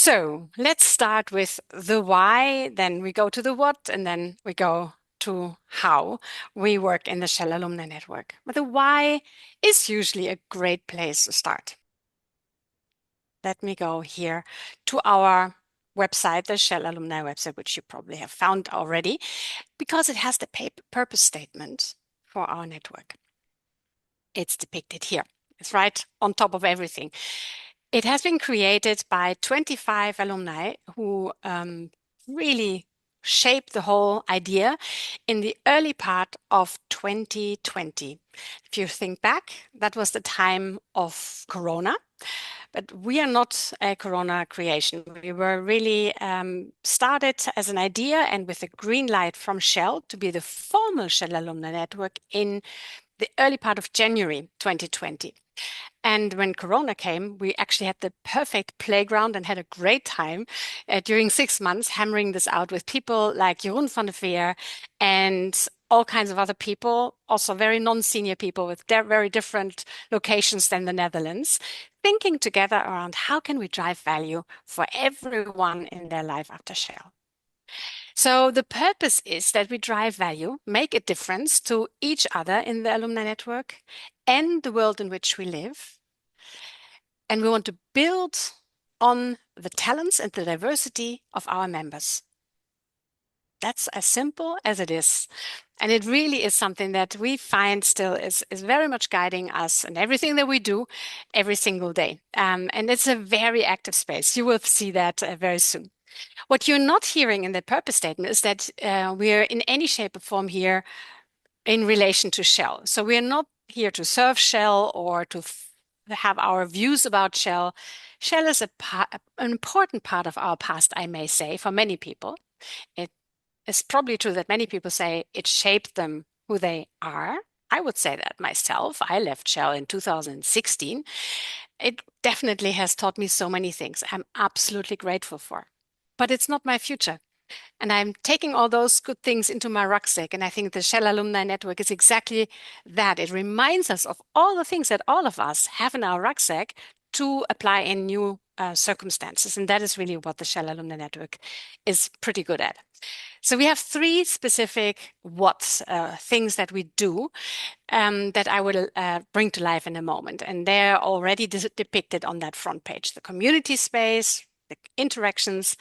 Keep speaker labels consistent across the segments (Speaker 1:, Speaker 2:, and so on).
Speaker 1: So let's start with the why, then we go to the what, and then we go to how we work in the Shell Alumni Network. But the why is usually a great place to start. Let me go here to our website, the Shell Alumni website, which you probably have found already, because it has the purpose statement for our network. It's depicted here. It's right on top of everything. It has been created by 25 alumni who really shaped the whole idea in the early part of 2020. If you think back, that was the time of Corona. But we are not a Corona creation. We were really started as an idea and with a green light from Shell to be the formal Shell Alumni Network in the early part of January 2020. And when Corona came, we actually had the perfect playground and had a great time during 6 months hammering this out with people like Jeroen van der Veer and all kinds of other people, also very non-senior people with very different locations than the Netherlands, thinking together around how can we drive value for everyone in their life after Shell. So the purpose is that we drive value, make a difference to each other in the alumni network and the world in which we live. And we want to build on the talents and the diversity of our members. That's as simple as it is. And it really is something that we find still is very much guiding us in everything that we do every single day. And it's a very active space. You will see that very soon. What you're not hearing in the purpose statement is that we're in any shape or form here in relation to Shell. So we're not here to serve Shell or to have our views about Shell. Shell is an important part of our past, I may say, for many people. It is probably true that many people say it shaped them who they are. I would say that myself. I left Shell in 2016. It definitely has taught me so many things I'm absolutely grateful for. But it's not my future. And I'm taking all those good things into my rucksack. And I think the Shell Alumni Network is exactly that. It reminds us of all the things that all of us have in our rucksack to apply in new circumstances. And that is really what the Shell Alumni Network is pretty good at. So we have three specific things that we do that I will bring to life in a moment. And they're already depicted on that front page. The community space, the interactions,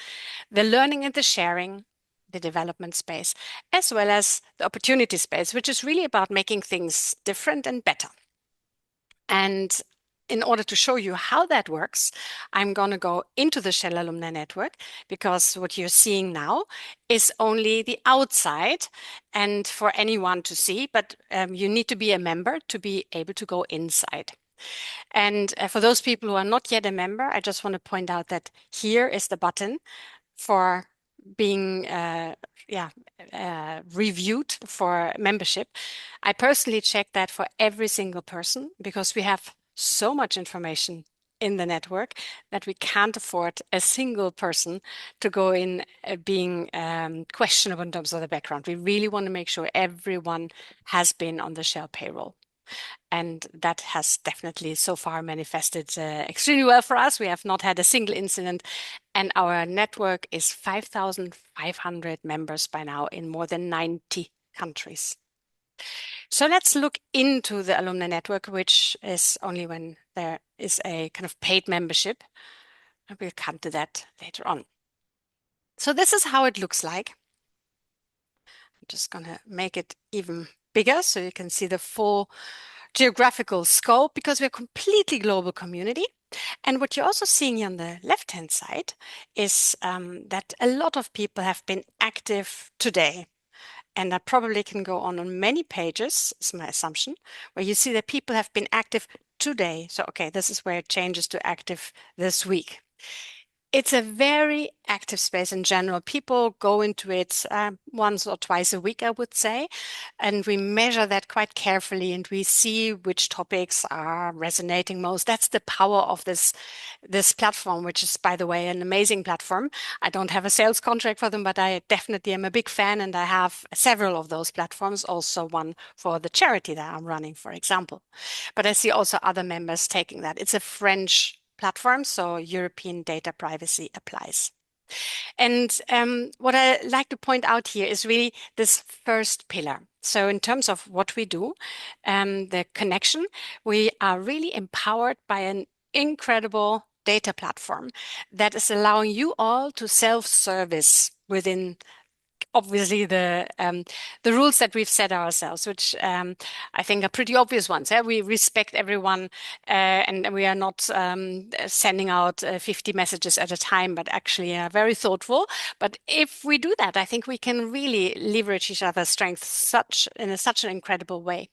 Speaker 1: the learning and the sharing, the development space, as well as the opportunity space, which is really about making things different and better. And in order to show you how that works, I'm going to go into the Shell Alumni Network because what you're seeing now is only the outside and for anyone to see, but you need to be a member to be able to go inside. And for those people who are not yet a member, I just want to point out that here is the button for being reviewed for membership. I personally check that for every single person because we have so much information in the network that we can't afford a single person to go in being questionable in terms of the background. We really want to make sure everyone has been on the Shell payroll. And that has definitely so far manifested extremely well for us. We have not had a single incident, and our network is 5,500 members by now in more than 90 countries. So let's look into the alumni network, which is only when there is a kind of paid membership. And we'll come to that later on. So this is how it looks like. I'm just going to make it even bigger so you can see the full geographical scope because we're a completely global community. And what you're also seeing here on the left-hand side is that a lot of people have been active today. And I probably can go on many pages, is my assumption, where you see that people have been active today. So, okay, this is where it changes to active this week. It's a very active space in general. People go into it once or twice a week, I would say, and we measure that quite carefully and we see which topics are resonating most. That's the power of this platform, which is, by the way, an amazing platform. I don't have a sales contract for them, but I definitely am a big fan and I have several of those platforms, also one for the charity that I'm running, for example. But I see also other members taking that. It's a French platform, so European data privacy applies. And what I like to point out here is really this first pillar. So in terms of what we do, the connection, we are really empowered by an incredible data platform that is allowing you all to self-service within obviously the rules that we've set ourselves, which I think are pretty obvious ones. Yeah? We respect everyone, and we are not sending out 50 messages at a time, but actually are very thoughtful. But if we do that, I think we can really leverage each other's strengths such an incredible way.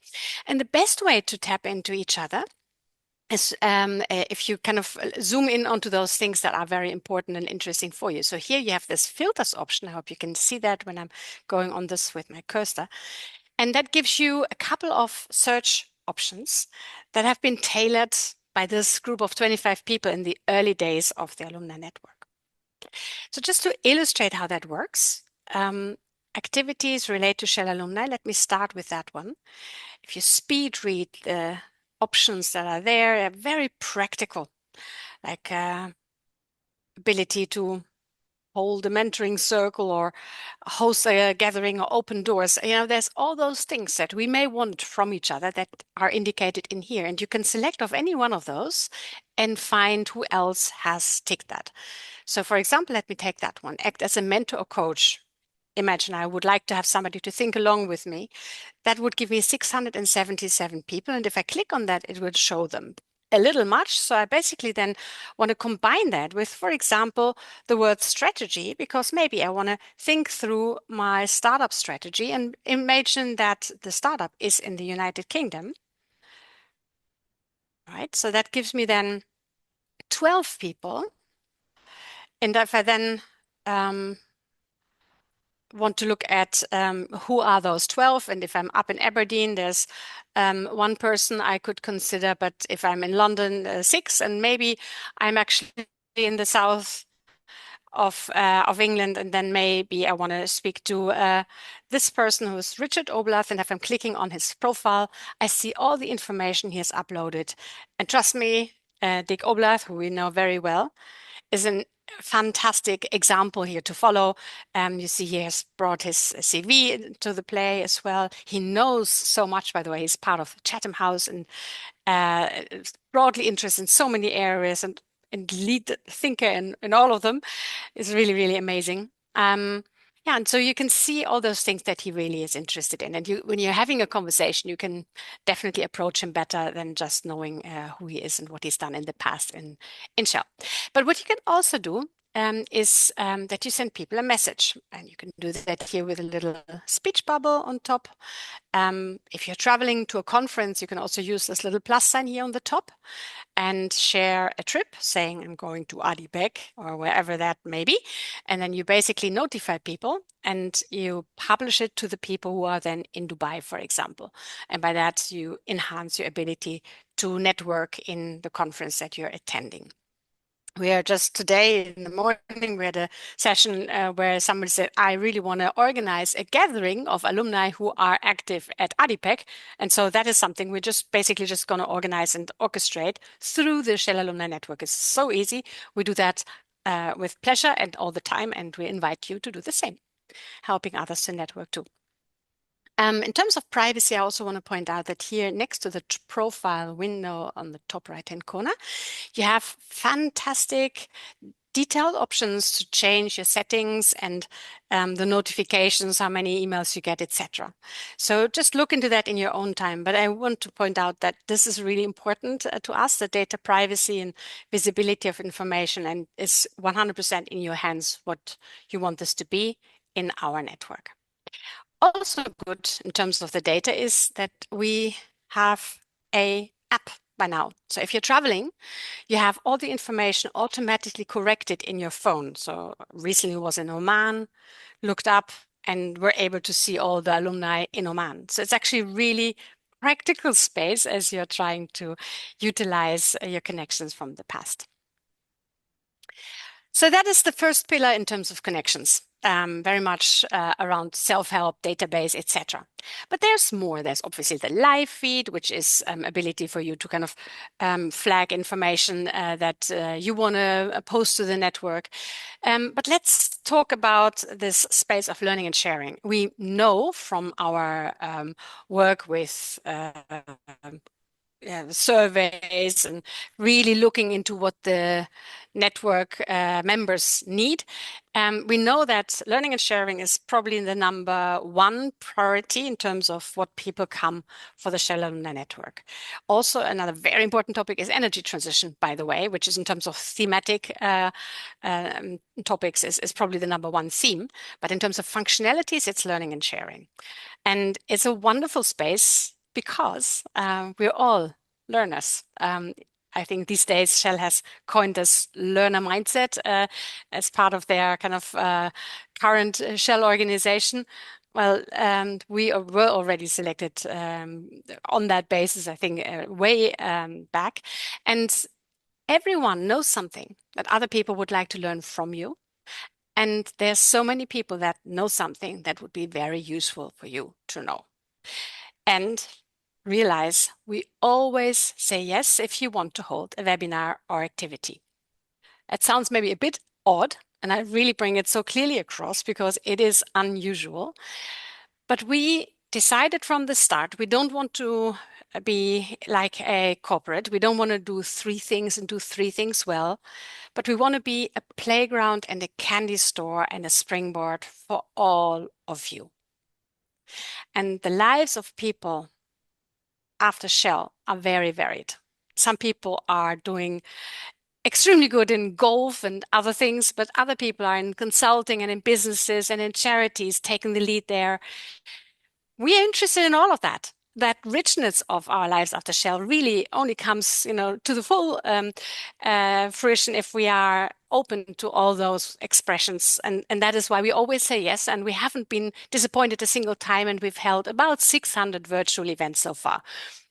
Speaker 1: And the best way to tap into each other is if you kind of zoom in onto those things that are very important and interesting for you. So here you have this filters option. I hope you can see that when I'm going on this with my cursor. And that gives you a couple of search options that have been tailored by this group of 25 people in the early days of the Alumni Network. So just to illustrate how that works, activities relate to Shell Alumni. Let me start with that one. If you speed read the options that are there, they're very practical, like ability to hold a mentoring circle or host a gathering or open doors. There's all those things that we may want from each other that are indicated in here. And you can select of any one of those and find who else has ticked that. So for example, let me take that one, act as a mentor or coach. Imagine I would like to have somebody to think along with me. That would give me 677 people. And if I click on that, it would show them a little much. So I basically then want to combine that with, for example, the word strategy, because maybe I want to think through my startup strategy and imagine that the startup is in the United Kingdom. Right. So that gives me then 12 people. And if I then want to look at who are those 12, and if I'm up in Aberdeen, there's one person I could consider, but if I'm in London, six, and maybe I'm actually in the south of England, and then maybe I want to speak to this person who's Richard Oblath, and if I'm clicking on his profile, I see all the information he has uploaded. And trust me, Dick Oblath, who we know very well, is a fantastic example here to follow. You see he has brought his CV to the play as well. He knows so much, by the way. He's part of Chatham House and broadly interested in so many areas and lead thinker in all of them. Is really, really amazing. Yeah, and so you can see all those things that he really is interested in. And when you're having a conversation, you can definitely approach him better than just knowing who he is and what he's done in the past in Shell. But what you can also do is that you send people a message. And you can do that here with a little speech bubble on top. If you're traveling to a conference, you can also use this little plus sign here on the top and share a trip saying I'm going to Adibek or wherever that may be. And then you basically notify people and you publish it to the people who are then in Dubai, for example. And by that, you enhance your ability to network in the conference that you're attending. We are just today in the morning, we had a session where somebody said, I really want to organize a gathering of alumni who are active at ADIPEC. And so that is something we're just basically just going to organize and orchestrate through the Shell Alumni Network. It's so easy. We do that with pleasure and all the time. And we invite you to do the same, helping others to network too. In terms of privacy, I also want to point out that here next to the profile window on the top right-hand corner, you have fantastic detailed options to change your settings and the notifications, how many emails you get, etc. So just look into that in your own time. But I want to point out that this is really important to us, the data privacy and visibility of information, and it's 100% in your hands what you want this to be in our network. Also good in terms of the data is that we have a app by now. So if you're traveling, you have all the information automatically corrected in your phone. So recently was in Oman, looked up and were able to see all the alumni in Oman. So it's actually really practical space as you're trying to utilize your connections from the past. So that is the first pillar in terms of connections. very much around self-help, database, etc. But there's more. There's obviously the live feed, which is ability for you to kind of flag information that you want to post to the network. But let's talk about this space of learning and sharing. We know from our work with surveys and really looking into what the network members need. We know that learning and sharing is probably the number one priority in terms of what people come for the Shell Alumni Network. Also, another very important topic is energy transition, by the way, which is in terms of thematic topics is probably the number one theme. But in terms of functionalities, it's learning and sharing. And it's a wonderful space because we're all learners. I think these days Shell has coined this learner mindset as part of their kind of current Shell organization. Well, we were already selected on that basis, I think, way back. And everyone knows something that other people would like to learn from you. And there's so many people that know something that would be very useful for you to know. And realize we always say yes if you want to hold a webinar or activity. It sounds maybe a bit odd, and I really bring it so clearly across because it is unusual. But we decided from the start we don't want to be like a corporate. We don't want to do three things and do three things well, but we want to be a playground and a candy store and a springboard for all of you. And the lives of people after Shell are very varied. Some people are doing extremely good in golf and other things, but other people are in consulting and in businesses and in charities taking the lead there. We are interested in all of that. That richness of our lives after Shell really only comes, to the full fruition if we are open to all those expressions. And that is why we always say yes. And we haven't been disappointed a single time. And we've held about 600 virtual events so far.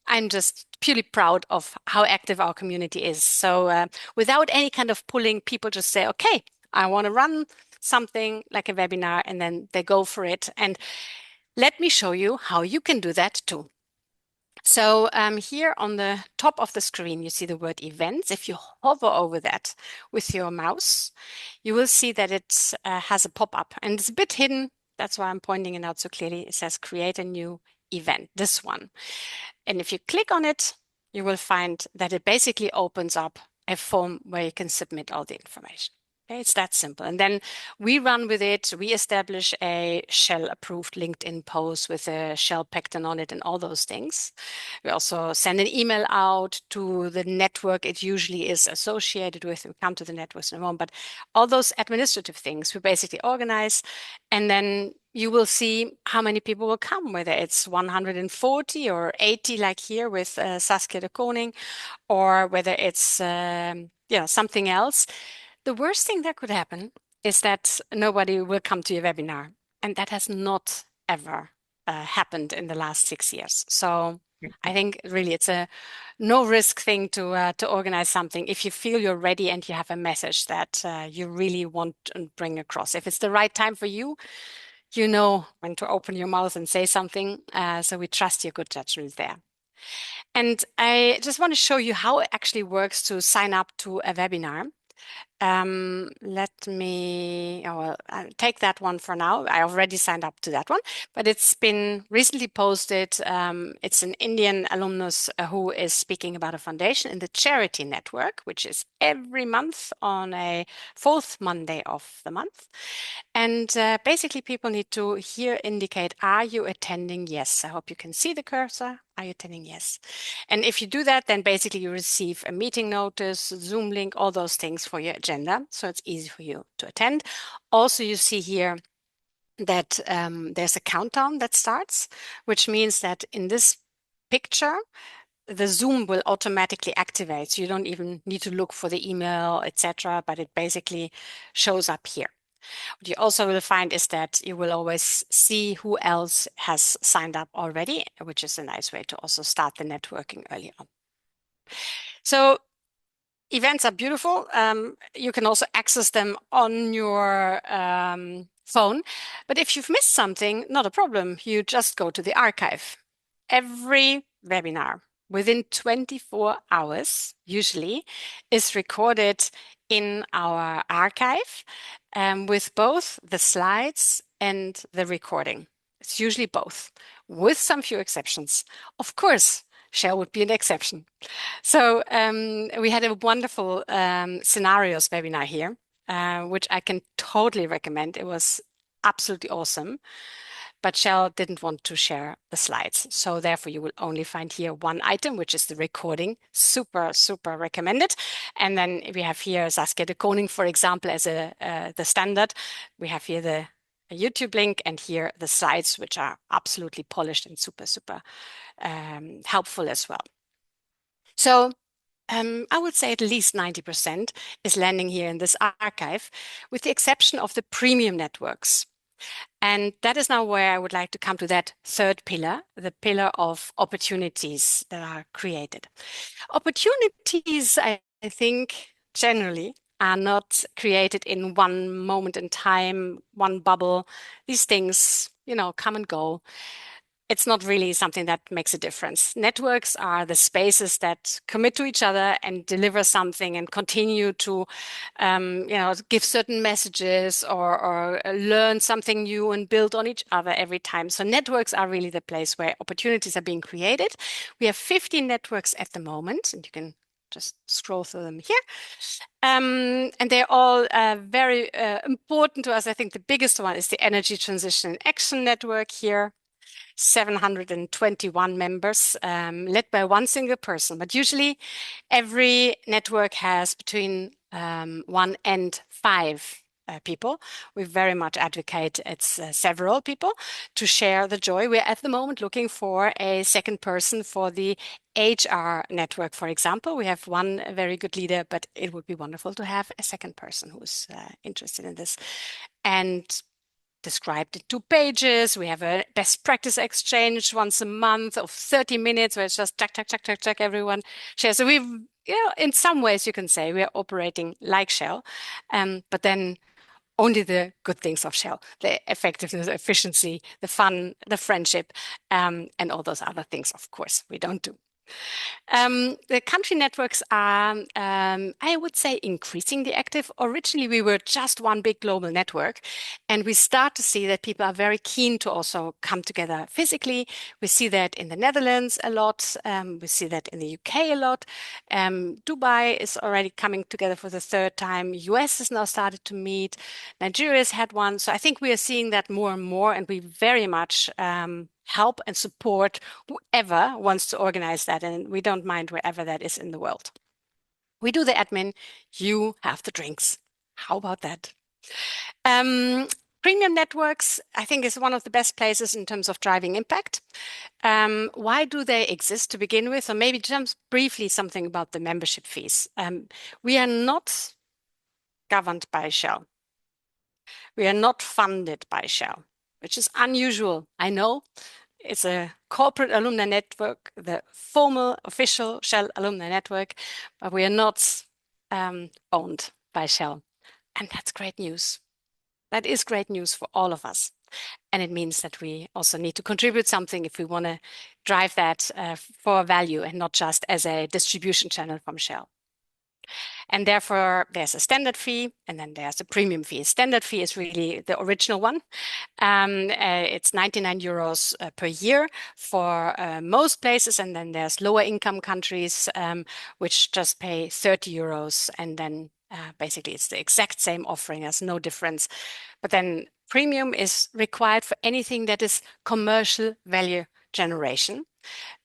Speaker 1: I'm just purely proud of how active our community is. So without any kind of pulling, people just say, okay, I want to run something like a webinar, and then they go for it. And let me show you how you can do that too. So here on the top of the screen, you see the word events. If you hover over that with your mouse, you will see that it has a pop-up and it's a bit hidden. That's why I'm pointing it out so clearly. It says create a new event, this one. And if you click on it, you will find that it basically opens up a form where you can submit all the information. Okay, it's that simple. And then we run with it. We establish a Shell approved LinkedIn post with a Shell pectin on it and all those things. We also send an email out to the network it usually is associated with. We come to the networks in a moment, but all those administrative things we basically organize. And then you will see how many people will come, whether it's 140 or 80 like here with Saskia de Koning, or whether it's something else. The worst thing that could happen is that nobody will come to your webinar. And that has not ever happened in the last 6 years. So I think really it's a no risk thing to organize something if you feel you're ready and you have a message that you really want to bring across. If it's the right time for you, you know when to open your mouth and say something. So we trust your good judgment there. And I just want to show you how it actually works to sign up to a webinar. I'll take that one for now. I already signed up to that one, but it's been recently posted. It's an Indian alumnus who is speaking about a foundation in the charity network, which is every month on a fourth Monday of the month. And basically people need to here indicate, are you attending? Yes. I hope you can see the cursor. Are you attending? Yes. And if you do that, then basically you receive a meeting notice, Zoom link, all those things for your agenda. So it's easy for you to attend. Also, you see here that there's a countdown that starts, which means that in this picture, the Zoom will automatically activate. So you don't even need to look for the email, etc., but it basically shows up here. What you also will find is that you will always see who else has signed up already, which is a nice way to also start the networking early on. So events are beautiful. You can also access them on your phone. But if you've missed something, not a problem. You just go to the archive. Every webinar within 24 hours, usually, is recorded in our archive with both the slides and the recording. It's usually both, with some few exceptions. Of course, Shell would be an exception. So we had a wonderful scenarios webinar here, which I can totally recommend. It was absolutely awesome, but Shell didn't want to share the slides. So therefore, you will only find here one item, which is the recording. Super, super recommended. And then we have here Saskia de Koning, for example, as the standard. We have here the YouTube link and here the slides, which are absolutely polished and super, super helpful as well. So I would say at least 90% is landing here in this archive, with the exception of the premium networks. And that is now where I would like to come to that third pillar, the pillar of opportunities that are created. Opportunities, I think, generally are not created in one moment in time, one bubble. These things, come and go. It's not really something that makes a difference. Networks are the spaces that commit to each other and deliver something and continue to, give certain messages or learn something new and build on each other every time. So networks are really the place where opportunities are being created. We have 15 networks at the moment, and you can just scroll through them here. And they're all very important to us. I think the biggest one is the Energy Transition and Action Network here. 721 members, led by one single person. But usually every network has between 1 and 5 people. We very much advocate it's several people to share the joy. We're at the moment looking for a second person for the HR network, for example. We have one very good leader, but it would be wonderful to have a second person who's interested in this. And described in 2 pages. We have a best practice exchange once a month of 30 minutes where it's just check, everyone shares. So we've, in some ways you can say we are operating like Shell, but then only the good things of Shell, the effectiveness, efficiency, the fun, the friendship, and all those other things, of course, we don't do. The country networks are, I would say, increasingly active. Originally, we were just one big global network, and we start to see that people are very keen to also come together physically. We see that in the Netherlands a lot. We see that in the UK a lot. Dubai is already coming together for the 3rd time. US has now started to meet. Nigeria has had one. So I think we are seeing that more and more, and we very much help and support whoever wants to organize that. And we don't mind wherever that is in the world. We do the admin, you have the drinks. How about that? Premium networks, I think, is one of the best places in terms of driving impact. Why do they exist to begin with? Or maybe just briefly something about the membership fees. We are not governed by Shell. We are not funded by Shell, which is unusual. I know it's a corporate alumni network, the formal official Shell Alumni Network, but we are not owned by Shell. And that's great news. That is great news for all of us. And it means that we also need to contribute something if we want to drive that for value and not just as a distribution channel from Shell. And therefore, there's a standard fee and then there's a premium fee. Standard fee is really the original one. It's 99 euros per year for most places. And then there's lower income countries, which just pay 30 euros. And then basically it's the exact same offering. There's no difference. But then premium is required for anything that is commercial value generation.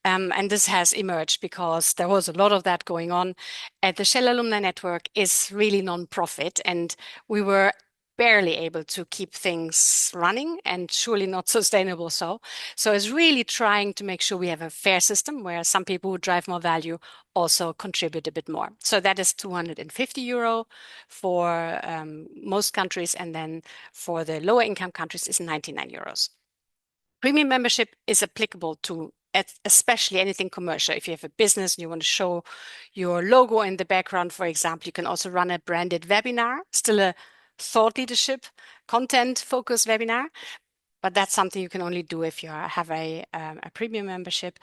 Speaker 1: And this has emerged because there was a lot of that going on. The Shell Alumni Network is really non-profit, and we were barely able to keep things running and surely not sustainable. So it's really trying to make sure we have a fair system where some people who drive more value also contribute a bit more. So that is 250 euro for most countries. And then for the lower income countries is 99 euros. Premium membership is applicable to especially anything commercial. If you have a business and you want to show your logo in the background, for example, you can also run a branded webinar, still a thought leadership, content focused webinar. But that's something you can only do if you have a premium membership.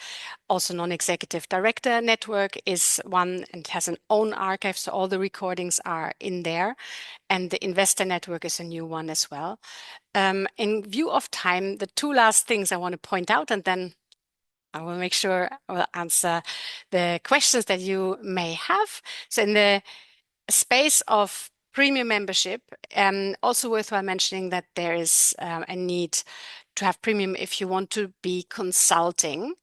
Speaker 1: Also, non-executive director network is one and has an own archive, so all the recordings are in there. And the investor network is a new one as well. In view of time, the two last things I want to point out, and then I will make sure I will answer the questions that you may have. So in the space of premium membership, also worthwhile mentioning that there is a need to have premium if you want to be consulting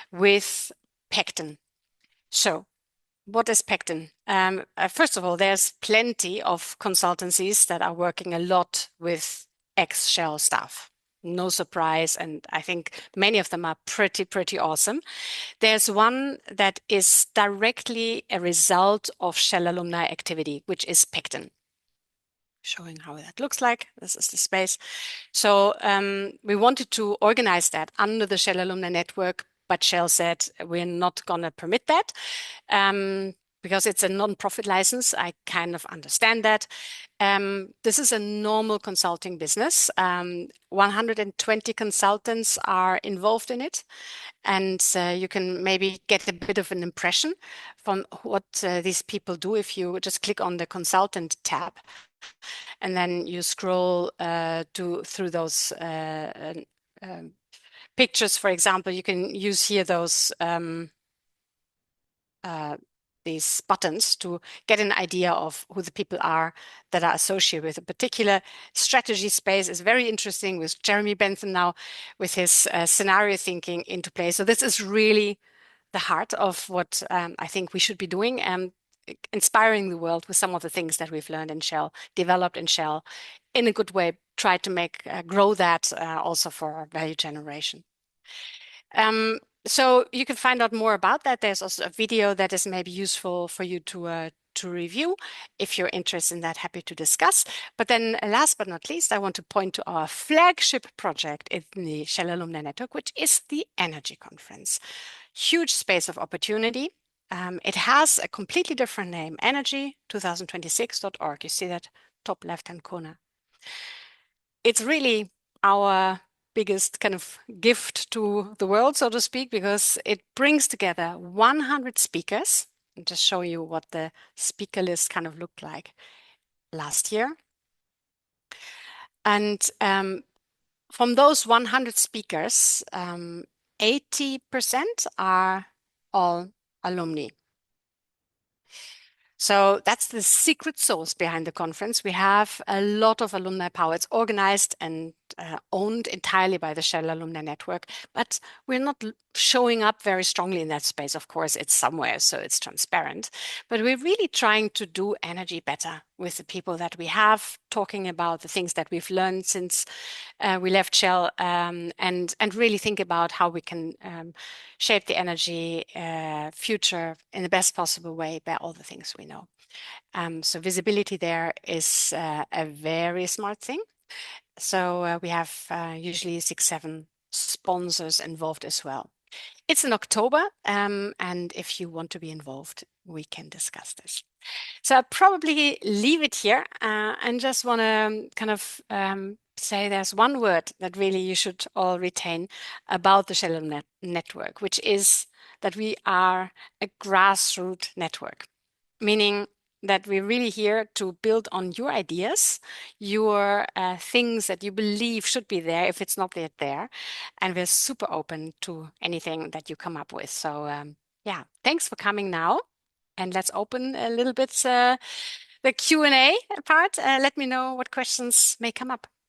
Speaker 1: with Pectin. So what is Pectin? First of all, there's plenty of consultancies that are working a lot with ex-Shell staff. No surprise, and I think many of them are pretty awesome. There's one that is directly a result of Shell alumni activity, which is Pectin. Showing how that looks like. This is the space. So we wanted to organize that under the Shell Alumni Network, but Shell said we're not going to permit that because it's a non-profit license. I kind of understand that. This is a normal consulting business. 120 consultants are involved in it. And you can maybe get a bit of an impression from what these people do if you just click on the consultant tab and then you scroll through those pictures. For example, you can use here these buttons to get an idea of who the people are that are associated with a particular strategy space. Is very interesting with Jeremy Bentham now with his scenario thinking into play. So this is really the heart of what I think we should be doing and inspiring the world with some of the things that we've learned in Shell, developed in Shell in a good way, try to make grow that also for our value generation. So you can find out more about that. There's also a video that is maybe useful for you to review. If you're interested in that, happy to discuss. But then last but not least, I want to point to our flagship project in the Shell Alumni Network, which is the Energy Conference. Huge space of opportunity. It has a completely different name, energy2026.org. You see that top left-hand corner. It's really our biggest kind of gift to the world, so to speak, because it brings together 100 speakers. I'll just show you what the speaker list kind of looked like last year. And from those 100 speakers, 80% are all alumni. So that's the secret sauce behind the conference. We have a lot of alumni power. It's organized and owned entirely by the Shell Alumni Network, but we're not showing up very strongly in that space. Of course, it's somewhere, so it's transparent. But we're really trying to do energy better with the people that we have, talking about the things that we've learned since we left Shell, and really think about how we can shape the energy future in the best possible way by all the things we know. So visibility there is a very smart thing. So we have usually 6-7 sponsors involved as well. It's in October, and if you want to be involved, we can discuss this. So I'll probably leave it here and just want to kind of say there's one word that really you should all retain about the Shell Network, which is that we are a grassroots network, meaning that we're really here to build on your ideas, your things that you believe should be there if it's not yet there. And we're super open to anything that you come up with. So yeah, thanks for coming now. And let's open a little bit the Q&A part. Let me know what questions may come up.